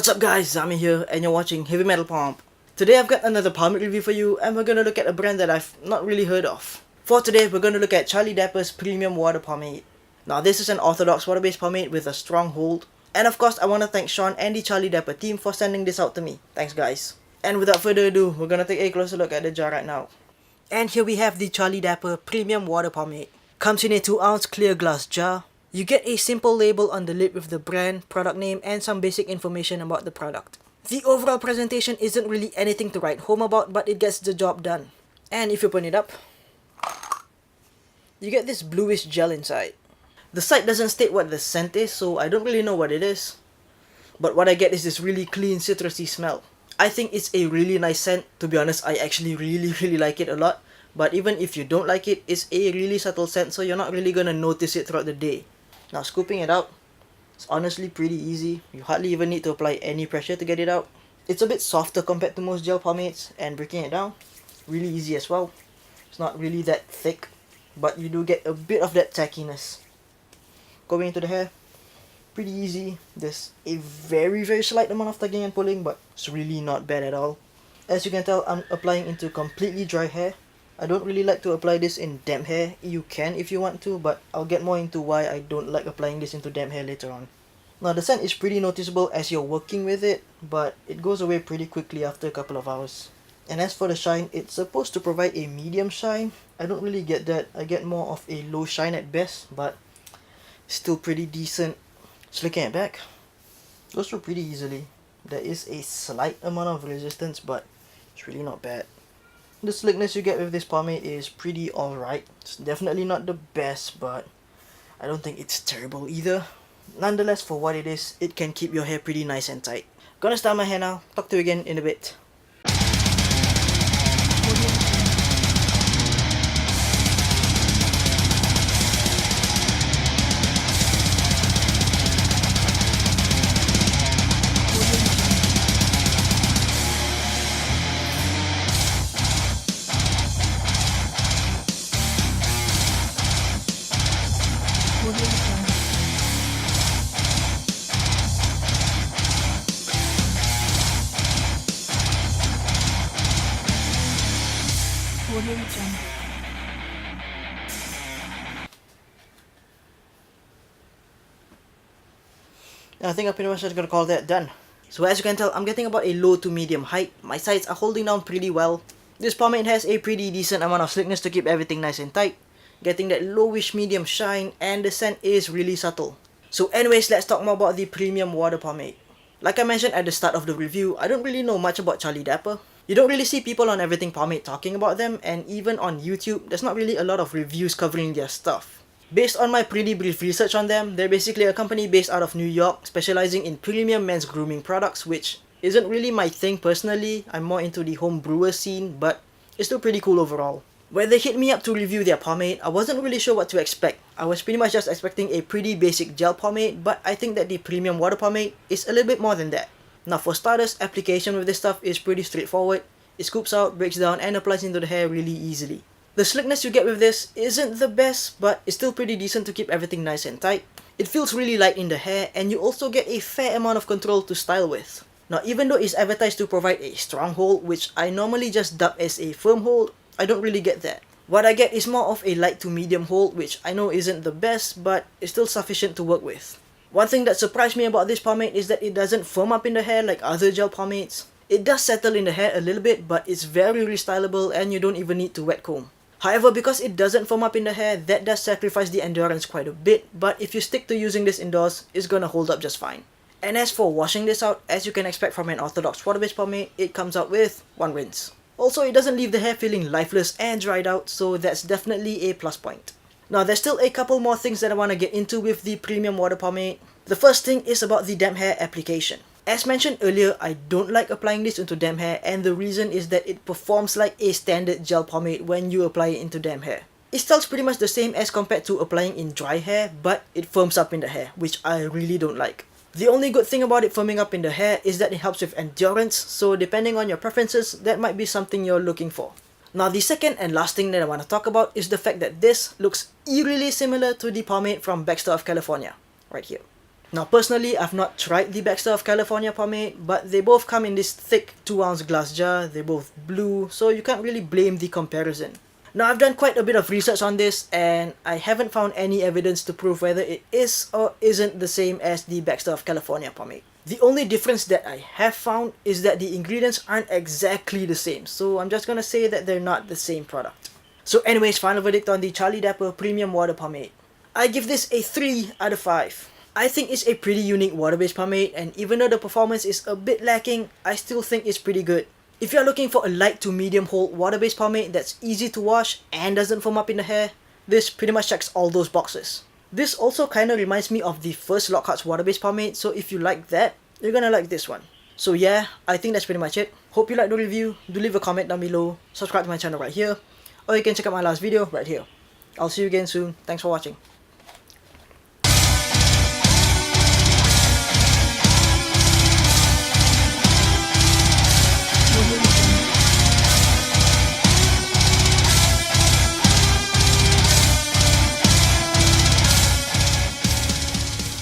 What's up guys, Zami here and you're watching Heavy Metal Pomp. Today I've got another pomade review for you and we're gonna look at a brand that I've not really heard of. For today we're gonna look at Charlie Dapper's Premium Water Pomade. Now this is an orthodox water-based pomade with a strong hold. And of course I want to thank Sean and the Charlie Dapper team for sending this out to me. Thanks guys. And without further ado, we're gonna take a closer look at the jar right now. And here we have the Charlie Dapper Premium Water Pomade. Comes in a 2-ounce clear glass jar. You get a simple label on the lid with the brand, product name, and some basic information about the product. The overall presentation isn't really anything to write home about, but it gets the job done. And if you open it up, you get this bluish gel inside. The site doesn't state what the scent is, so I don't really know what it is. But what I get is this really clean citrusy smell. I think it's a really nice scent. To be honest, I actually really like it a lot. But even if you don't like it, it's a really subtle scent, so you're not really gonna notice it throughout the day. Now scooping it out, it's honestly pretty easy. You hardly even need to apply any pressure to get it out. It's a bit softer compared to most gel pomades, and breaking it down, really easy as well. It's not really that thick, but you do get a bit of that tackiness. Going into the hair, pretty easy. There's a very slight amount of tugging and pulling, but it's really not bad at all. As you can tell, I'm applying into completely dry hair. I don't really like to apply this in damp hair. You can if you want to, but I'll get more into why I don't like applying this into damp hair later on. Now the scent is pretty noticeable as you're working with it, but it goes away pretty quickly after a couple of hours. And as for the shine, it's supposed to provide a medium shine. I don't really get that. I get more of a low shine at best, but still pretty decent. Just looking at back, goes through pretty easily. There is a slight amount of resistance, but it's really not bad. The slickness you get with this pomade is pretty alright. It's definitely not the best, but I don't think it's terrible either. Nonetheless, for what it is, it can keep your hair pretty nice and tight. Gonna style my hair now. Talk to you again in a bit. I think I'm pretty much just gonna call that done. So as you can tell, I'm getting about a low to medium height. My sides are holding down pretty well. This pomade has a pretty decent amount of slickness to keep everything nice and tight. Getting that lowish medium shine, and the scent is really subtle. So anyways, let's talk more about the Premium Water Pomade. Like I mentioned at the start of the review, I don't really know much about Charlie Dapper. You don't really see people on Everything Pomade talking about them, and even on YouTube, there's not really a lot of reviews covering their stuff. Based on my pretty brief research on them, they're basically a company based out of New York, specializing in premium men's grooming products, which isn't really my thing personally. I'm more into the home brewer scene, but it's still pretty cool overall. When they hit me up to review their pomade, I wasn't really sure what to expect. I was pretty much just expecting a pretty basic gel pomade, but I think that the Premium Water Pomade is a little bit more than that. Now for starters, application with this stuff is pretty straightforward. It scoops out, breaks down, and applies into the hair really easily. The slickness you get with this isn't the best, but it's still pretty decent to keep everything nice and tight. It feels really light in the hair, and you also get a fair amount of control to style with. Now even though it's advertised to provide a strong hold, which I normally just dub as a firm hold, I don't really get that. What I get is more of a light to medium hold, which I know isn't the best, but it's still sufficient to work with. One thing that surprised me about this pomade is that it doesn't firm up in the hair like other gel pomades. It does settle in the hair a little bit, but it's very restylable and you don't even need to wet comb. However, because it doesn't foam up in the hair, that does sacrifice the endurance quite a bit, but if you stick to using this indoors, it's gonna hold up just fine. And as for washing this out, as you can expect from an orthodox water-based pomade, it comes out with one rinse. Also, it doesn't leave the hair feeling lifeless and dried out, so that's definitely a plus point. Now, there's still a couple more things that I want to get into with the Premium Water Pomade. The first thing is about the damp hair application. As mentioned earlier, I don't like applying this into damp hair, and the reason is that it performs like a standard gel pomade when you apply it into damp hair. It styles pretty much the same as compared to applying in dry hair, but it firms up in the hair, which I really don't like. The only good thing about it firming up in the hair is that it helps with endurance, so depending on your preferences, that might be something you're looking for. Now the second and last thing that I want to talk about is the fact that this looks eerily similar to the pomade from Baxter of California, right here. Now personally, I've not tried the Baxter of California pomade, but they both come in this thick 2-ounce glass jar, they're both blue, so you can't really blame the comparison. Now I've done quite a bit of research on this and I haven't found any evidence to prove whether it is or isn't the same as the Baxter of California pomade. The only difference that I have found is that the ingredients aren't exactly the same, so I'm just gonna say that they're not the same product. So anyways, final verdict on the Charlie Dapper Premium Water Pomade. I give this a 3 out of 5. I think it's a pretty unique water-based pomade, and even though the performance is a bit lacking, I still think it's pretty good. If you're looking for a light to medium hold water-based pomade that's easy to wash and doesn't foam up in the hair, this pretty much checks all those boxes. This also kinda reminds me of the first Lockhart's water-based pomade, so if you like that, you're gonna like this one. So yeah, I think that's pretty much it. Hope you liked the review. Do leave a comment down below, subscribe to my channel right here, or you can check out my last video right here. I'll see you again soon. Thanks for watching.